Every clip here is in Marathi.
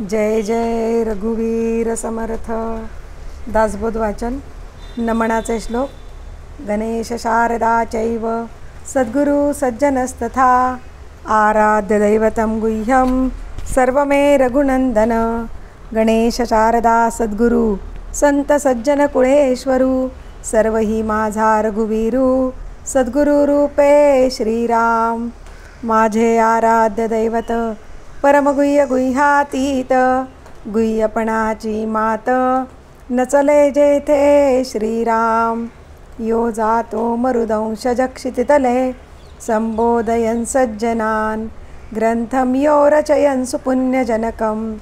जय जय रघुवीर समर्थ. दासबोध वाचन. नमनाचे श्लोक. गणेश शारदा चैव सद्गुरु सज्जनस्तथा आराध्य दैवतं गुह्यं सर्वमे रघुनंदन. गणेश शारदा सद्गुरु संत सज्जन कुळेश्वरू सर्वही माझा रघुवीरू सद्गुरु रूपे श्रीराम. माझे आराध्य दैवत परमगुह्य गुह्यातीत गुह्यपणाची मात नचले जेथे श्रीराम. यो जातो मरुदंश जक्षितितले संबोधयन् सज्जनान् ग्रंथं यो रचयन् सुपुण्यजनकं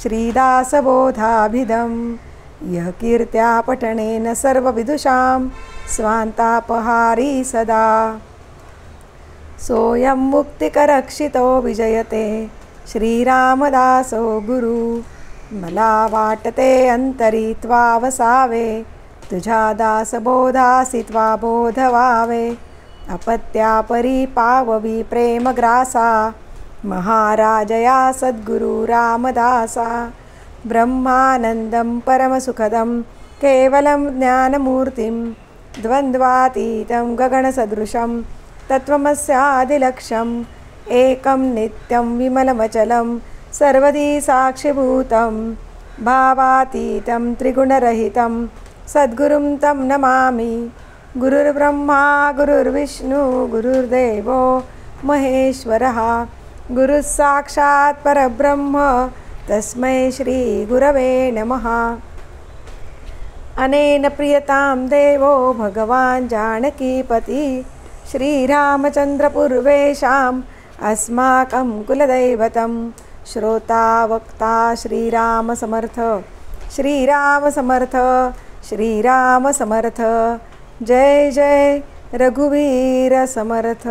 श्रीदासबोधाभिधं. यः कीर्त्या पठनेन सर्वविदुषां स्वान्तापहारी सदा. सोऽयं मुक्तिकरक्षितो विजयते श्रीरामदासो गुरु. मला वाटते अंतरी त्वा वसावे तुझ्या दासबोधासी त्वा बोध व्हावे. अपत्यापरी पाववी प्रेमग्रासा महाराजया सद्गुरु रामदासा. ब्रह्मानंदं परमसुखदं केवलं ज्ञानमूर्तिं द्वन्द्वातीतं गगनसदृशं तत्त्वमस्यादिलक्ष्यम्. एकं नित्यं विमलमचलं सर्वदी साक्षिभूतं भावातीतं त्रिगुणरहितं सद्गुरुं तं नमामि. गुरुर्ब्रह्मा गुरुर्विष्णु गुरुर्देवो महेश्वरः. गुरुः साक्षात् परब्रह्म तस्मै श्रीगुरवे नमः. अनेन प्रियतां देवो भगवान् जानकीपति श्रीरामचन्द्रपूर्वेषाम् अस्माकं कुलदैवतं. श्रोता वक्ता श्रीराम समर्थ श्रीराम समर्थ श्रीराम समर्थ. जय जय रघुवीर समर्थ.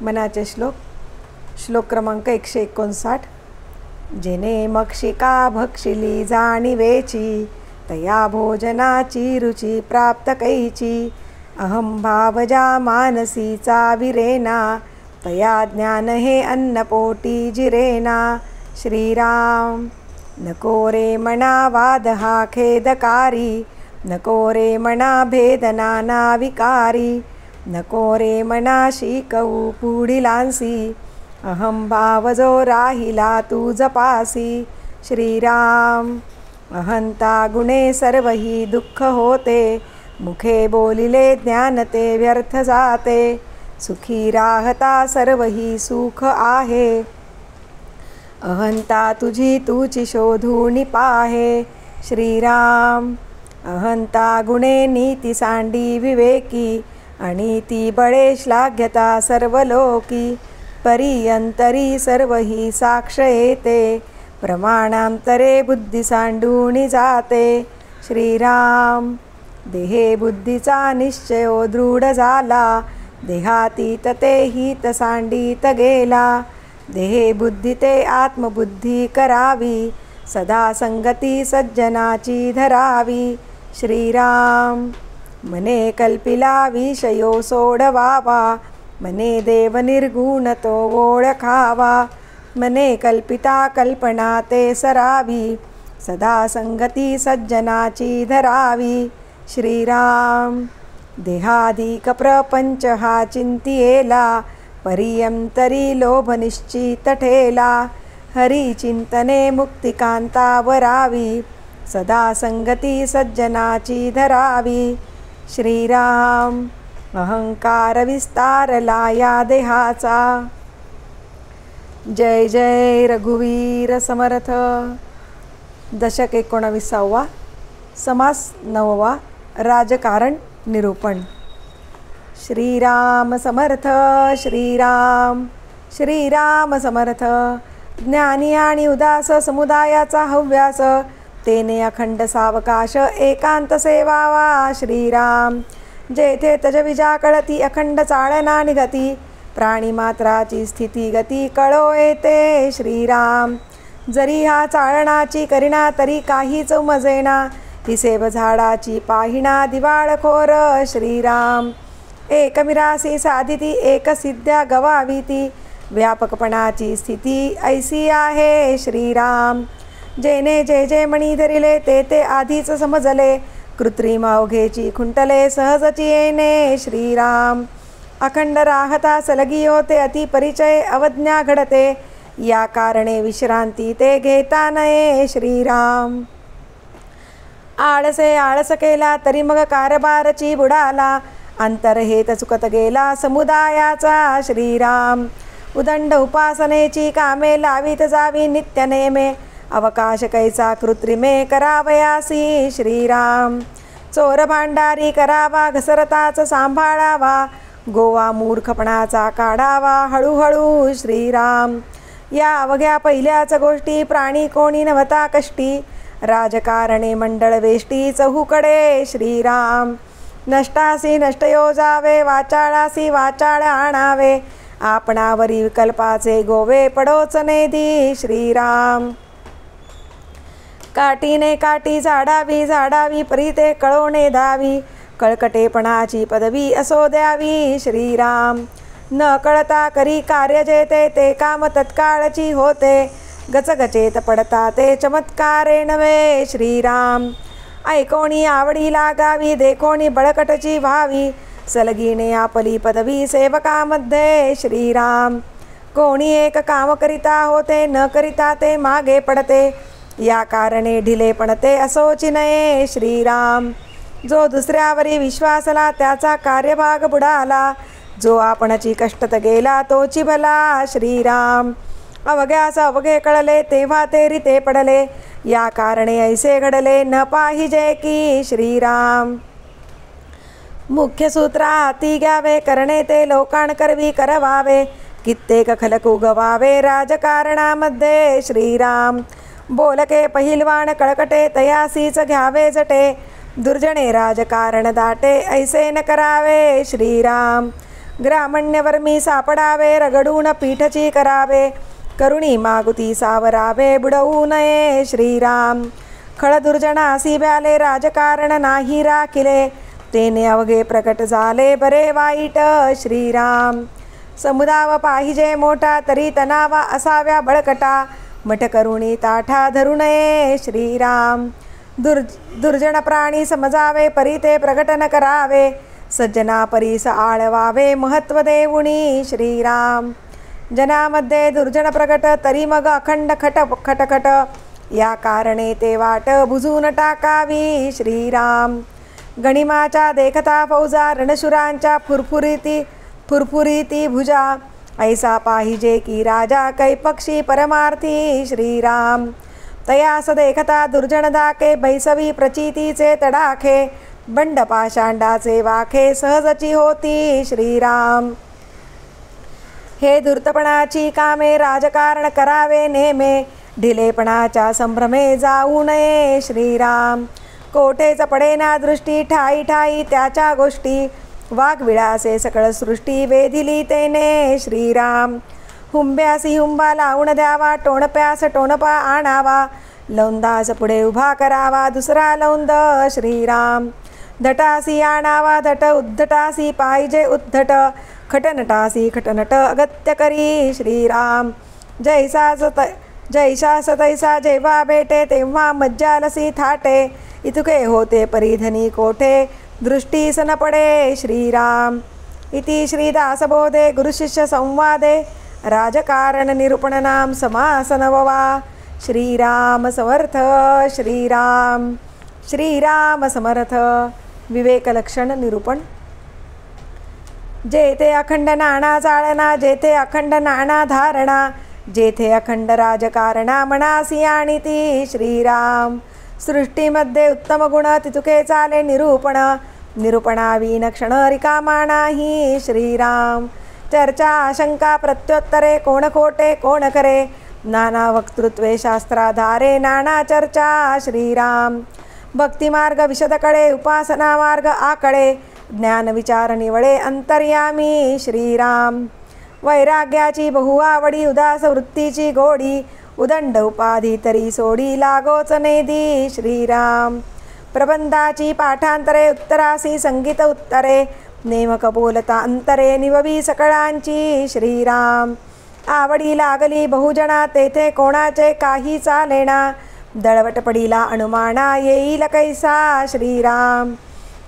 मनाचे श्लोक. श्लोक क्रमांक 159. जेने मक्षिका भक्षिली जाणीवेची तया भोजनाची रुची प्राप्त कैची. अहं भावजा मानसी चाविरेना तया ज्ञान हे अन्नपोटी जिरेना. श्रीराम. नको रे मना वाद हा खेदकारी नको रे मना भेदना विकारी. नको रे मना शिकवू पुढिलांसी अहं भावजो राहिला तू जपासी. श्रीराम. अहंता गुणे सर्वही दुःख होते मुखे बोलिले ज्ञान ते व्यर्थ जाते. सुखी राहता सर्वही सुख आहे अहंता तुझी तूची शोधूनी पाहे. श्रीराम. अहंता गुणे नीती सांडी विवेकी अनीती बळे श्लाघ्यता सर्वलोकी. परियंतरी सर्वही साक्ष येते प्रमाणांतरे बुद्धी सांडूनी जाते. श्रीराम. देहे बुद्धीचा निश्चयो दृढ झाला देहातीत ते हित सांडीत गेला. देहे बुद्धी ते आत्मबुद्धी करावी सदा संगती सज्जनाची धरावी. श्रीराम. मने कल्पिला विषयो सोडवावा मने देव निर्गुण तो ओळखावा. मने कल्पिता कल्पना ते सरावी सदा संगती सज्जनाची धरावी. श्रीराम. देहाधिक प्रपंच हा चिंतियेला परियंतरी लोभ निश्चित ठेला. हरी चिंतने मुक्तिकांता वरावी सदा संगती सज्जनाची धरावी. श्रीराम. अहंकार विस्तारला या देहाचा. जय जय रघुवीर समर्थ. दशक 19. समास 9. राजकारण निरूपण. श्रीराम समर्थ श्रीराम श्रीराम समर्थ. ज्ञानी आणि उदास समुदायाचा हव्यास तेने अखंड सावकाश एकांत सेवावा. श्रीराम. जेथे तजविजा कळती अखंड चाळना निगती प्राणीमात्राची स्थिती गती कळो येते. श्रीराम. जरी हा चाळणाची करिना तरी काहीच उमजेना ही सेव झाडाची पाहिणा दिवाळखोर. श्रीराम. एकमिरासी साधिती एक सिद्ध्या गवावीती व्यापकपणाची स्थिती ऐसी आहे श्रीराम. जेने जे जे मणी धरिले ते ते आधीच समजले, कृत्रिम अवघेची खुंटले सहजची येणे श्रीराम. अखंड राहता सलगी होते अति परिचय अवज्ञा घडते, या कारणे विश्रांती ते घेता नये श्रीराम. आळसे आळस केला तरी मग कारभारची बुडाला, अंतर्हेत चुकत गेला समुदायाचा श्रीराम. उदंड उपासनेची कामे लावीत जावी नित्य नेमे, अवकाश कैचा कृत्रिमे करावयासी श्रीराम. चोर भांडारी करावा घसरताच सांभाळावा, गोवा मूर्खपणाचा काढावा हळूहळू श्रीराम. या अवघ्या पहिल्याच गोष्टी प्राणी कोणी नव्हता कष्टी, राजकारणे मंडळ वेष्टी चहूकडे श्रीराम. नष्टासी नष्ट योजावे, वाचाळासी वाचाळ आणावे, आपणावरी विकल्पाचे गोवे पडोच नेदी श्रीराम. काटीने काठी झाडावी झाडावी परी ते कळवणे दावी, कळकटेपणाची पदवी असो द्यावी श्रीराम. न कळता करी कार्य जेते ते काम तत्काळची होते, गचगचेत पडता ते चमत्कारे नव्हे श्रीराम. ऐकोणी आवडी लागावी देखोणी बळकटची व्हावी, सलगीने आपली पदवी सेवकामध्ये श्रीराम. कोणी एक काम करिता होते न करिता ते मागे पडते, या कारणे ढिले पडते असोची नये श्रीराम. जो दुसऱ्यावरी विश्वासला त्याचा कार्यभाग बुडाला, जो आपणची कष्टत गेला तोची भला श्रीराम. अवघ्यास अवघे कळले तेव्हा ते रीते पडले, या कारणे ऐसे घडले न पाहिजे की श्रीराम. मुख्य सूत्र हाती घ्यावे करणे ते लोकांकरवी करवावे, कित्येक खलक उगवावे राजकारणामध्ये श्रीराम. बोलके पहिलवान कळकटे तयासीच घ्यावे जटे, दुर्जने राजकारण दाटे ऐसे न करावे श्रीराम. ग्रामण्यवर्मी सापडावे रगडून पीठची करावे, करुणी मागुती सावरावे बुडवू नये श्रीराम. खळ दुर्जनासी ब्याले राजकारण नाही राखिले, तेने अवघे प्रकट झाले बरे वाईट श्रीराम. समुदाव पाहिजे मोठा तरी तणावा असाव्या बळकटा, मठ करुणी ताठा धरू नये श्रीराम. दुर्जन प्राणी समजावे परी ते प्रकटन करावे, सज्जना परीस आळवावे महत्व देऊनी श्रीराम. जनामध्ये दुर्जन प्रकट तरी मग अखंड खटखट, या कारणे ते वाट बुजून टाकावी श्रीराम. गणिमाच्या देखता फौजा रणशुरांच्या फुरफुरीती भुजा, ऐसा पाहिजे की राजा कैपक्षी परमार्थी श्रीराम. तयास देखता दुर्जन दाके बैसवी प्रचितीचे तडाखे, बंड पाषांडाचे वाखे सहजची होती श्रीराम. हे धूर्तपणाची कामे राजकारण करावे नेमे, ढिलेपणाच्या संभ्रमे जाऊ नये श्रीराम. कोठेच पडेना दृष्टी ठाई ठाई त्याच्या गोष्टी, वाघविळासे सकळ सृष्टी वेधिली तेने श्रीराम. हुंब्यासी हुंबा लावून द्यावा, टोणप्यास टोणपा आणावा, लौंदास पुढे उभा करावा दुसरा लौंद श्रीराम. धटासी आणावा धट, उद्धटासी पाहिजे उद्धट, खटनटासी खटनट अगत्य करी श्रीराम. जैसास तैसा जेव्हा भेटे तेव्हा मज्जालसी थाटे, इतुके होते परिधनी कोठे दृष्टीस न पडे श्रीराम. इति श्रीदासबोधे गुरुशिष्य संवादे राजकारण निरूपणनाम समास नववा. श्रीराम समर्थ श्रीराम. श्रीराम समर्थ. विवेकलक्षण निरूपण. जेथे अखंड नाना चाळणा, जेथे अखंड नाना धारणा, जेथे अखंड राजकारणा मनासी आणिती श्रीराम. सृष्टीमध्ये उत्तम गुण तितुके चाले निरूपण, निरूपणावीन क्षण रिकामा नाही श्रीराम. चर्चा आशंका प्रत्युत्तरे कोण खोटे कोण खरे, नाना वक्तृत्वे शास्त्राधारे नाना चर्चा श्रीराम. भक्तिमार्ग विशदकडे उपासना मार्ग आकडे, ज्ञान विचार निवळे अंतर्यामी श्रीराम. वैराग्याची बहुआवडी उदास वृत्तीची गोडी, उदंड उपाधी तरी सोडी लागोच नेदी श्रीराम. प्रबंधाची पाठांतरे उत्तरासी संगीत उत्तरे, नेमक बोलता अंतरे निववी सकळांची श्रीराम. आवडी लागली बहुजना तेथे कोणाचे काही चालेना दळवट पडिला अनुमाना येईल कैसा श्रीराम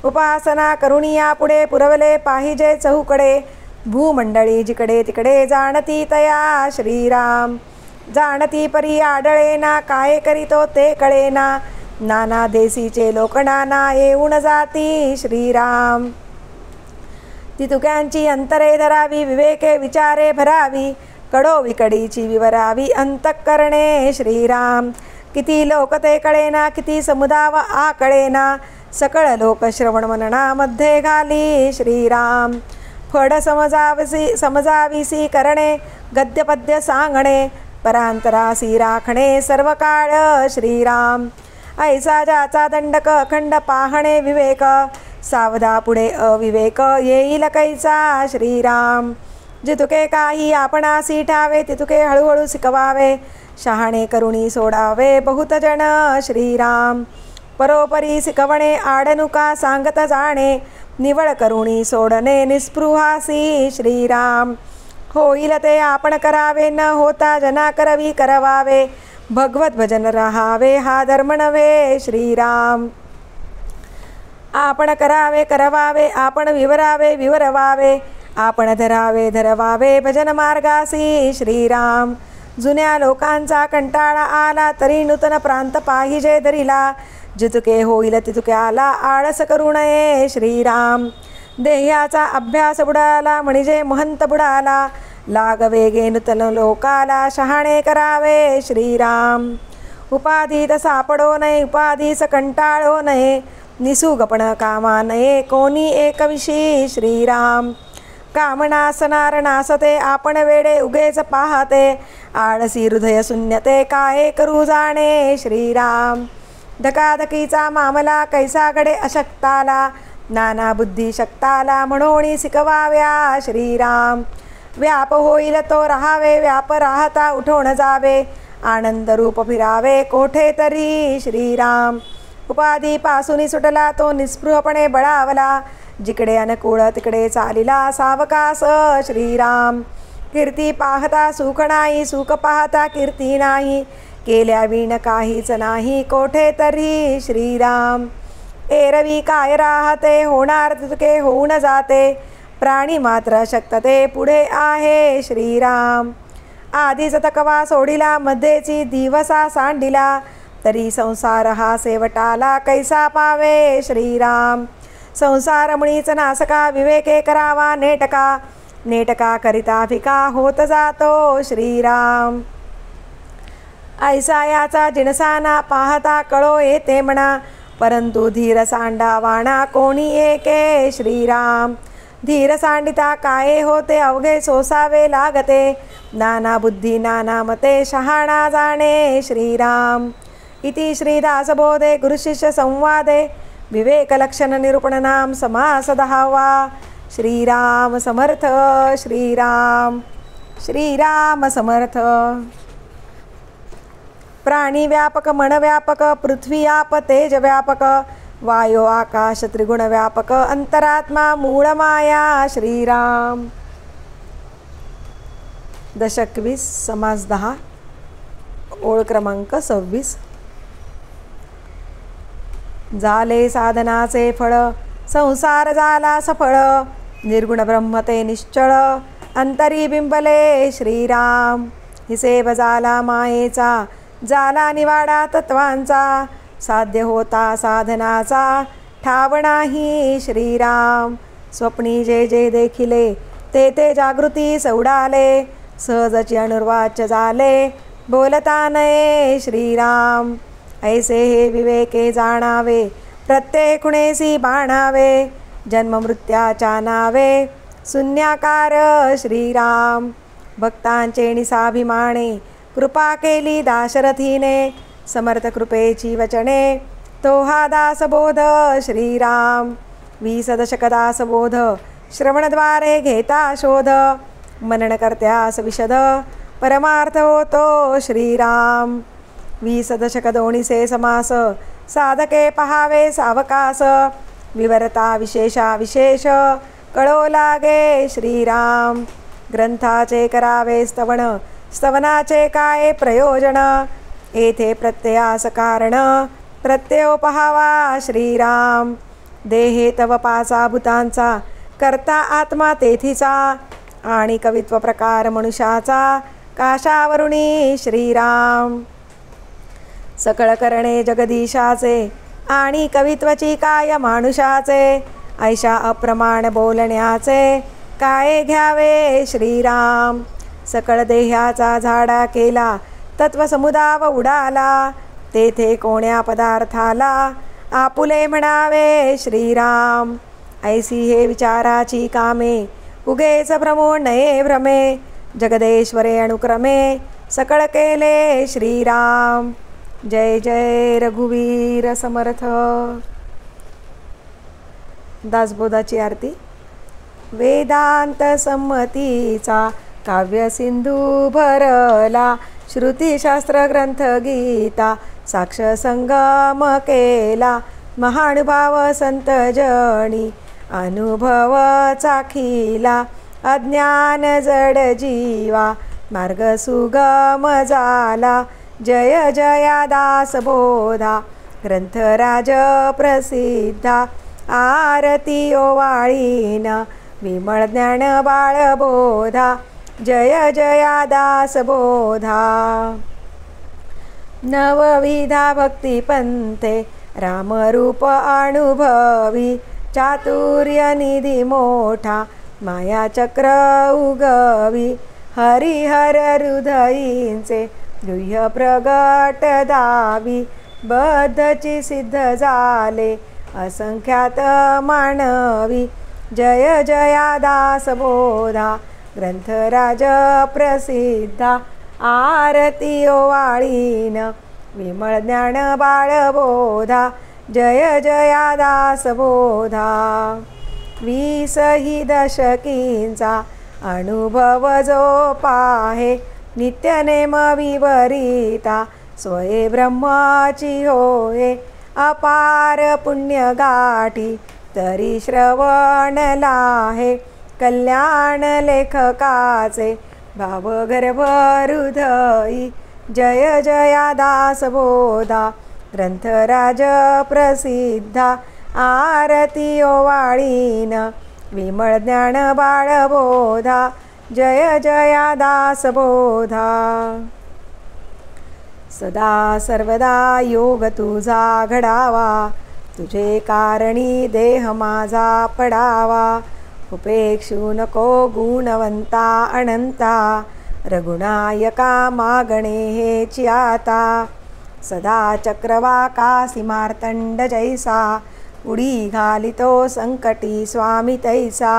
उपासना करुणिया पुढे पुरवले पाहिजे चहूकडे भूमंडळी जिकडे तिकडे जाणती तया श्रीराम जाणती परी आढळेना काय करीतो ते कळेना नाना देशीचे लोक नाना येऊन जाती श्रीराम तितुक्यांची अंतरे धरावी विवेके विचारे भरावी कडो विकडीची विवरावी अंतःकरणे श्रीराम किती लोक ते कळेना किती समुदाव आकळेना सकळ लोक श्रवण मननामध्ये घाली श्रीराम फड समजाविसी करणे गद्यपद्य सांगणे परांतरासी राखणे सर्व काळ श्रीराम ऐसा ज्याचा दंडक अखंड पाहणे विवेक सावधा पुढे अविवेक येईल कैसा श्रीराम जितुके काही आपणासी ठावे तितुके हळूहळू शिकवावे शहाणे करुणी सोडावे बहुत जन श्रीराम परोपरी शिकवणे आडनुका सांगत जाणे निवळ करुणी सोडणे निस्पृहासी श्रीराम होईल ते आपण करावे न होता जना करवी करवावे भगवत भजन राहावे हा धर्म नव्हे श्रीराम आपण करावे करवावे आपण विवरावे विवरवावे आपण धरावे धरवावे भजन मार्गासी श्रीराम जुन्या लोकांचा कंटाळा आला तरी नूतन प्रांत पाहिजे धरिला जितुके होईल तितुक्याला आळस करू नये श्रीराम देह्याचा अभ्यास बुडाला म्हणजे महंत बुडाला लाग वेगे नूतन लोकाला शहाणे करावे श्रीराम उपाधीत सापडो नये उपाधीस कंटाळो नये निसुगपण कामा नये कोणी एकविषयी श्रीराम कामनासनार नासते आपण वेडे उगेच पाहते आळसी हृदय शून्यते काय करू जाणे श्रीराम धकाधकीचा मामला कैसा घडे अशक्ताला नाना बुद्धी शक्ताला म्हणून शिकवाव्या श्रीराम व्याप होईल तो राहावे व्याप राहता उठवण जावे आनंद रूप फिरावे कोठे तरी श्रीराम उपाधीपासून सुटला तो निस्पृहपणे बळावला जिकडे अनुकूळ तिकडे चालिला सावकास श्रीराम कीर्ती पाहता सुख नाही सुख पाहता कीर्ती नाही केल्या विण काहीच नाही कोठे तरी श्रीराम एरवी काय राहते होणार तितके होऊन जाते प्राणी मात्र शक्तते पुढे आहे श्रीराम आधीच तकवा सोडिला मध्येची दिवसा सांडिला तरी संसार हा सेवटाला कैसा पावे श्रीराम संसार मुळीच नासका विवेके करावा नेटका नेटका करिता फिका होत जातो श्रीराम ऐसा याचा जिणसाना पाहता कळो येते म्हणा परंतु धीर सांडावाणा कोणी एके श्रीराम धीर सांडिता काय होते अवघे सोसावे लागते नाना बुद्धी नाना मते शहाणा जाणे श्रीराम इति श्रीदासबोधे गुरुशिष्य संवादे विवेकलक्षण निरूपणनाम समास 10वा श्रीराम समर्थ श्रीराम श्रीराम समर्थ प्राणी व्यापक मन व्यापक पृथ्वी आप तेज व्यापक वायो आकाश त्रिगुण व्यापक अंतरात्मा मूळ माया श्रीराम दशक 20 समास 10 ओळ क्रमांक 26 झाले साधनाचे फळ संसार झाला सफळ निर्गुण ब्रह्म ते निश्चळ अंतरी बिंबले श्रीराम हिसेब झाला मायेचा झाला निवाडा तत्वांचा साध्य होता साधनाचा ठाव नाही श्रीराम स्वप्नी जे जे देखिले ते ते जागृती सौडाले सहजची अनुर्वाच्य झाले बोलता नये श्रीराम ऐसे हे विवेके जाणावे प्रत्येक खुणेसी बाणावे जन्म मृत्याच्या नावे शून्याकार श्रीराम भक्तांचे निसाभिमाने कृपा केली दाशरथीने समर्थ कृपेची वचने तो हा दासबोध श्रीराम 20 दशक दासबोध श्रवणद्वारे घेता शोध मनन करत्यास विशद परमार्थ होतो श्रीराम 20 दशक दोन्हीसे समास साधके पहावे सावकास विवरता विशेषा विशेष कळो लागे श्रीराम ग्रंथाचे करावे स्तवन, स्तवनाचे काय प्रयोजन, येथे प्रत्ययास कारण, प्रत्ययो पहावा श्रीराम. देहे तव पाचा भूतांचा, करता आत्मा तेथीचा, आणि कवित्व प्रकार मनुष्याचा, काशावरुणी श्रीराम. सकळ करणे जगदीशाचे, आणि कवित्वची काय मानुषाचे, ऐशा अप्रमाण बोलण्याचे, काय घ्यावे श्रीराम. सकळ देहाचा झाडा केला, तत्वसमुदाव उडाला, तेथे कोण्या पदार्थाला, आपुले म्हणावे श्रीराम. ऐसी हे विचाराची कामे, उगेच भ्रमो नये भ्रमे, जगदेश्वरे अनुक्रमे, सकळ केले श्रीराम. जय जय रघुवीर समर्थ. दासबोधाची आरती. वेदांत संमतीचा काव्य सिंधू भरला, श्रुतीशास्त्र ग्रंथ गीता साक्ष संगम केला, महानुभाव संत जणी अनुभव चाखिला, अज्ञान जड जीवा मार्ग सुगम झाला. जय जया दासबोधा ग्रंथराज प्रसिद्धा, आरती ओवाळीन विमळ ज्ञान बाळबोधा. जय जया दासबोधा. नवविधा भक्तिपंथे रामरूप अनुभवी, चातुर्य निधी मोठा मायाचक्र उगवी, हरिहर हृदयींचे गुह्य प्रगट दावी, बद्धची सिद्ध झाले असंख्यात मानवी. जय जया दासबोधा ग्रंथराज प्रसिद्धा, आरती ओवाळीन विमळ ज्ञान बाळबोधा. जय जया दासबोधा. 20 ही दशकींचा अनुभव जो पाहे, नित्यनेम विवरिता स्वये ब्रह्माची होय. अपार पुण्य गाठी तरी श्रवण लाहे, कल्याण लेखकाचे भाव गर्भ हृदयी. जय जया दासबोधा ग्रंथराज प्रसिद्धा, आरती ओवाळीन विमळ ज्ञान बाळबोधा. जय जया दासबोधा. सदा सर्वदा योग तुझा घडावा, तुझे कारणी देह माझा पडावा. उपेक्षू नको गुणवंता अनंता, रघुनायका मागणे हेची आता. सदा चक्रवाकासी मार्तंड जैसा, उडी घालितो संकटी स्वामी तैसा.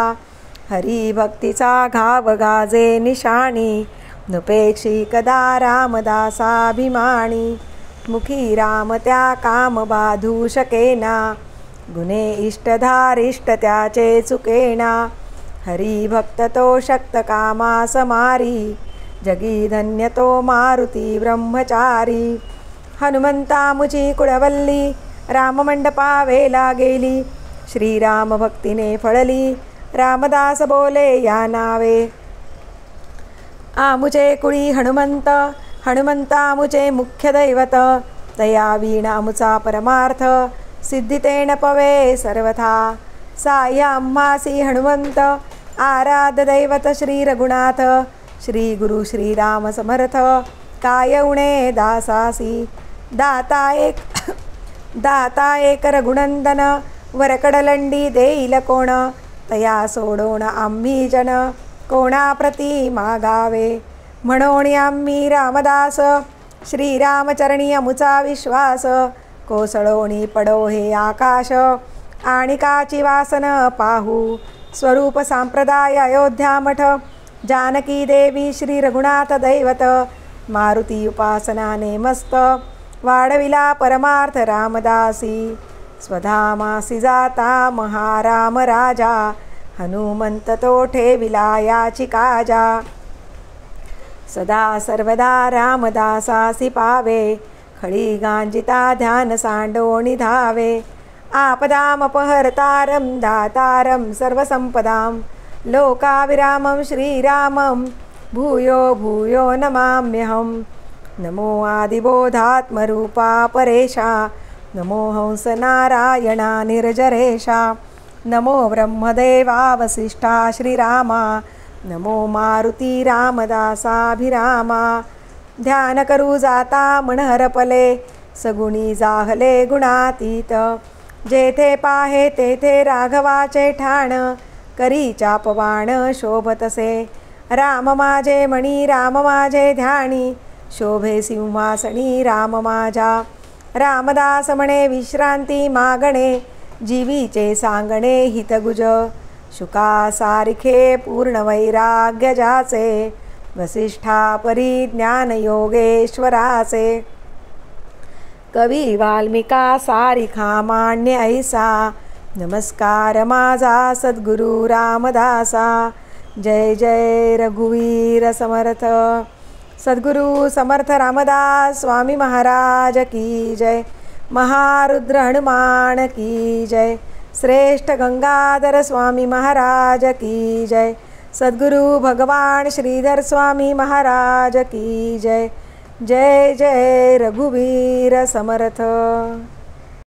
हरिभक्तीचा घाव गाजे निशाणी, नुपेक्षी कदा रामदासाभिमानी. मुखी राम त्या काम बाधू शकेना, गुणे इष्टधारिष्ट त्याचे चुकेना. हरिभक्त तो शक्त कामा समारी, जगी धन्य तो मारुती ब्रह्मचारी. हनुमंता मुची कुळवल्ली, राममंडपा वेला गेली. श्रीराम भक्तीने फळली, रामदास बोले या नावे. आमुचे कुळी हनुमंत, हनुमंता मुचे मुख्य दैवत. तया वीणा आमुचा परमार्थ, सिद्धितेन पवे सर्वथा. साय आम्हासी हनुमंत, आराध्य दैवत श्री रघुनाथ. श्री गुरु श्रीराम समर्थ, काय उणे दासासी. दाता एक रघुनंदन, वरकडलंडी देईल कोण. तया सोडोन आम्ही जन, कोणाप्रती मागावे. म्हणून आम्ही रामदास, श्रीरामचरणी अमुचा विश्वास. कोसळोणी पडो हे आकाश, आणि काची वासन पाहू. स्वरूप सांप्रदाय अयोध्या मठ, जानकी देवी श्री रघुनाथ दैवत. मारुती उपासनाने मस्त, वाढविला परमार्थ रामदासी. स्वधामासी जाता महाराम राजा, हनुमंत तो ठेविला याची काजा. सदा सर्वदा रामदासासी पावे, खळी गांजिता ध्यान सांडोणी धावे. आपदामपहर्तारं दातारं सर्वसंपदां, लोकाविरामं श्रीरामं भूयो भूयो नमाम्यहं। नमो आदिबोधात्मरूपा परेशा, नमो हंसनारायणा निर्जरेशा, नमो ब्रह्मदेवा वसिष्ठा श्रीरामा, नमो मारुती रामदासाभिरामा। ध्यान करू जाता मन हरपले, सगुणी जाहले गुणातीत। जेथे पाहे तेथे राघवाचे ठाण, करी चापवाण शोभतसे। राम माझे मणी राम माझे ध्यानी, शोभे सिंहासनी राम माझा। रामदास म्हणे विश्रांती मागणे, जीवीचे सांगणे हितगुज। शुका सारिखे पूर्ण वैराग्य जाचे, वसिष्ठा परी ज्ञान योगेश्वराचे। कवी वाल्मिका सारिखा मान्य ऐसा, नमस्कार माझा सद्गुरु रामदासा। जय जय रघुवीर समर्थ। सद्गुरु समर्थ रामदास स्वामी महाराज की जय। महारुद्र हनुमान की जय। श्रेष्ठ गंगाधर स्वामी महाराज की जय। सद्गुरु भगवान श्रीधर स्वामी महाराज की जय। जय जय रघुवीर समर्थ।